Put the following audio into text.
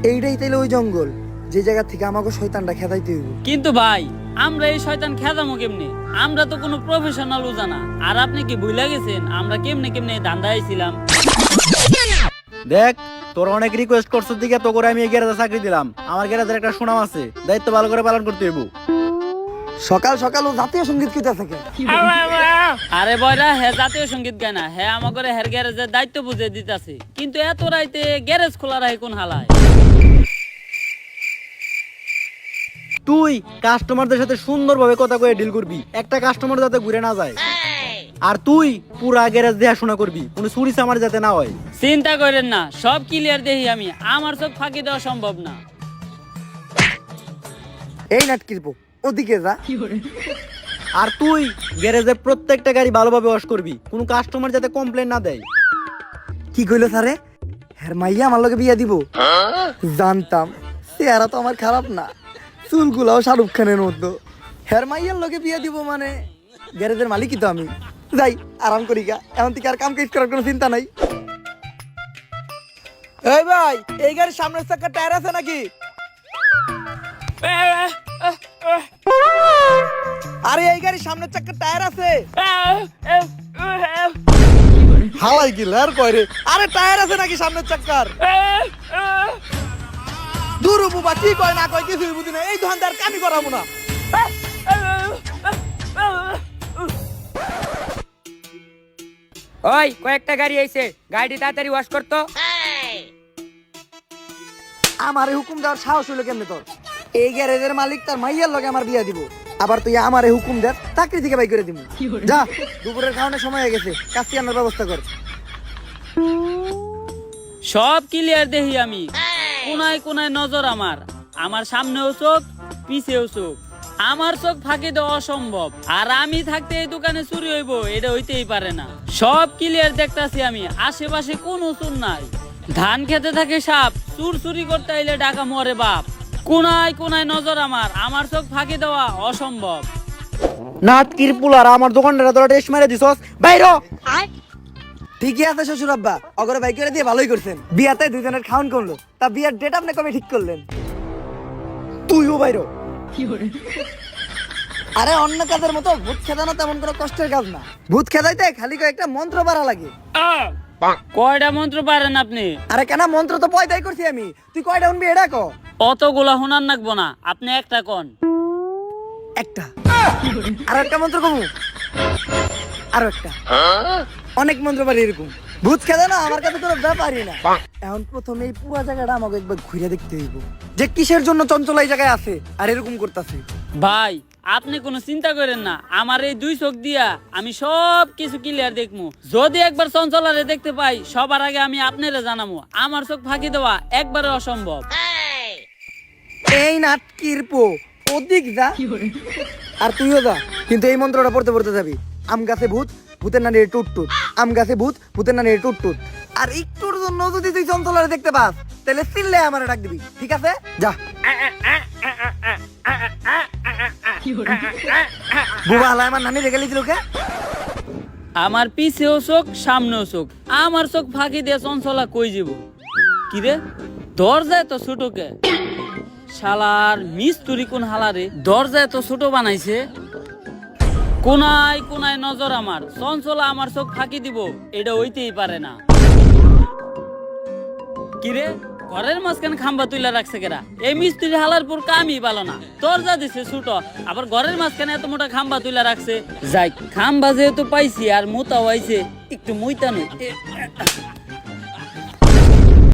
এইটাই তাইলে ওই জঙ্গল যে জায়গা থেকে আমাকে শয়তানটা খেদাইতে হইব। কিন্তু ভাই আমরা এই শয়তান খেদামো কেমনে? আমরা তো কোনো প্রফেশনাল জানা। আর আপনি কি ভুলে গেছেন আমরা কেমনে কেমনে ধান্দা আইছিলাম? দেখ, তোর অনেক রিকোয়েস্ট করছিস দিকে তো করে আমি এই গ্যারেজে চাকরি দিলাম। আমার গ্যারেজের একটা সুনাম আছে, দায়িত্ব ভালো করে পালন করতে হইব। সকাল সকাল ও জাতীয় সঙ্গীত কইতা থাকে। আরে বয়রা, হ্যাঁ জাতীয় সঙ্গীত গায় না, হ্যাঁ আমাকে হের গ্যারেজের দায়িত্ব বুঝে দিতেছে। কিন্তু এত রাইতে গ্যারেজ খোলা রাখে কোন হালায়? তুই কাস্টমারদের সাথে সুন্দরভাবে কথা কয়ে ডিল করবি, একটা কাস্টমার যাতে ঘুরে না যায়। আর তুই পুরা গ্যারেজ দেখাশোনা করবি, কোনো চুরি চামার যাতে না হয়। চিন্তা করেন না, সব ক্লিয়ার দেখি আমি। আমার চোখ ফাঁকি দেওয়া সম্ভব না। এই নাটকির পো, ওদিকে যা। আর তুই গ্যারেজের প্রত্যেকটা গাড়ি ভালোভাবে ওয়াশ করবি, কোনো কাস্টমার যাতে কমপ্লেন না দেয়। কি কইলো স্যারে? হ্যাঁ মাইয়া আমার লগে বিয়া দিব? জানতাম, চেহারা তো আমার খারাপ না, চুলগুলাও শাহরুখ খানের মতো। হ্যাঁ মাইয়ার লগে বিয়া দিব মানে গ্যারেজের মালিকই তো আমি। যাই আরাম করি গা, এখন থেকে আর কাম কাজ করার কোনো চিন্তা নাই। এই ভাই, এই গাড়ির সামনের চাকার টায়ার আছে নাকি? আরে এই গাড়ির সামনের চাকার টায়ার আছে? হালাই কি লার কয় রে? আরে টায়ার আছে নাকি সামনের চাকার? দূর বাবা, কি কয় না কয় কিছুই বুঝি না। এই দোকানদার কামি করাবো না। ওই কয়েকটা গাড়ি আইছে, গাড়ি তাড়াতাড়ি ওয়াশ করতো। আমারে হুকুম দেওয়ার সাহস হইলো কেমনে তোর? এই গ্যারেজের মালিক তার মাইয়ার লগে আমার বিয়া দিব, আবার তুই আমারে হুকুম দে চাকরি থেকে বাই করে দিব? যা, দুপুরের খাওয়ানোর সময় হয়ে গেছে, কাজটি আনার ব্যবস্থা কর। সব ক্লিয়ার দেখি আমি। কোনায় কোনায় নজর আমার। আমার সামনেও চোখ, পিছেও চোখ। আমার চোখ ফাঁকি দেওয়া অসম্ভব। আর আমি থাকতে এই দোকানে চুরি হইব, এটা হইতেই পারে না। সব ক্লিয়ার দেখতাছি আমি। আশেপাশে কোনো চুর নাই। ধান খেতে থাকে সাপ, চুর চুরি করতে আইলে ডাকা মরে বাপ। কোনায় কোনায় নজর আমার। আমার চোখ ফাঁকি দেওয়া অসম্ভব। নাটকির পুলার আমার দোকানটা তোরা টেস্ট মেরে দিছস, বাইরো। ঠিকই আছে শ্বশুর আব্বা, অগরে বাই করে দিয়ে ভালোই করছেন। বিয়াতে দুজনের খাওন করলো, তা বিয়ার ডেট আপনি কবে ঠিক করলেন? তুইও বাইরো। আরে অন্য কাজের মতো ভূত খেদানো তেমন কোনো কষ্টের কাজ না। ভূত খেদাইতে খালি কয়েকটা মন্ত্র পারা লাগে। কয়টা মন্ত্র পারেন আপনি? আরে কেন, মন্ত্র তো পয়দাই করছি আমি। তুই কয়টা শুনবি এটা ক? অতগুলা শোনার নাকবো না, আপনি একটা কন। একটা। আর একটা মন্ত্র কমু? আরো একটা। অনেক মন্ত্র পারি এরকম। ভূত খেদে না আমার কাছে কোনো ব্যাপারই না। এখন প্রথমে এই পুরো জায়গাটা আমাকে একবার ঘুরে দেখতে হইব, যে কিসের জন্য চঞ্চল এই জায়গায় আছে আর এরকম করতেছে। ভাই আপনি কোনো চিন্তা করেন না, আমার এই দুই চোখ দিয়া আমি সব কিছু ক্লিয়ার দেখবো। যদি একবার চঞ্চলারে দেখতে পাই, সবার আগে আমি আপনারে জানাবো। আমার চোখ ফাঁকি দেওয়া একবারে অসম্ভব। এই নাটকির পো, ওদিক যা। আর তুইও যা, কিন্তু এই মন্ত্রটা পড়তে পড়তে যাবি। আম গাছে ভূত, ভূতের নানি টুট টুট। আম গাছে ভূত, ভূতের নানি টুট টুট। আর একটুর জন্য যদি তুই চঞ্চলারে দেখতে পাস, তাহলে চিল্লে আমারে ডাক দিবি, ঠিক আছে? যা। বুবা হালায় আমার নানি রেখে লিছিল কে? আমার পিছেও চোখ, সামনেও চোখ। আমার চোখ ফাঁকি দিয়ে চঞ্চলা কই যাব? কিরে, দরজায় তো ছোটকে শালার মিস্তুরি কোন হালারে দরজায় তো ছোট বানাইছে। কোনায় কোনায় নজর আমার। চঞ্চলা আমার চোখ ফাঁকি দিব, এটা হইতেই পারে না। কিরে, ঘরের মাঝখানে খাম্বা তুইলা রাখছে কেরা? এই মিস্ত্রি হালার পর কামই পালো না। দরজা দিছে ছোট, আবার ঘরের মাঝখানে এত মোটা খাম্বা তুইলা রাখছে। যাই, খাম্বা যেহেতু পাইছি আর মোতাও আইছে, একটু মুইতা নই।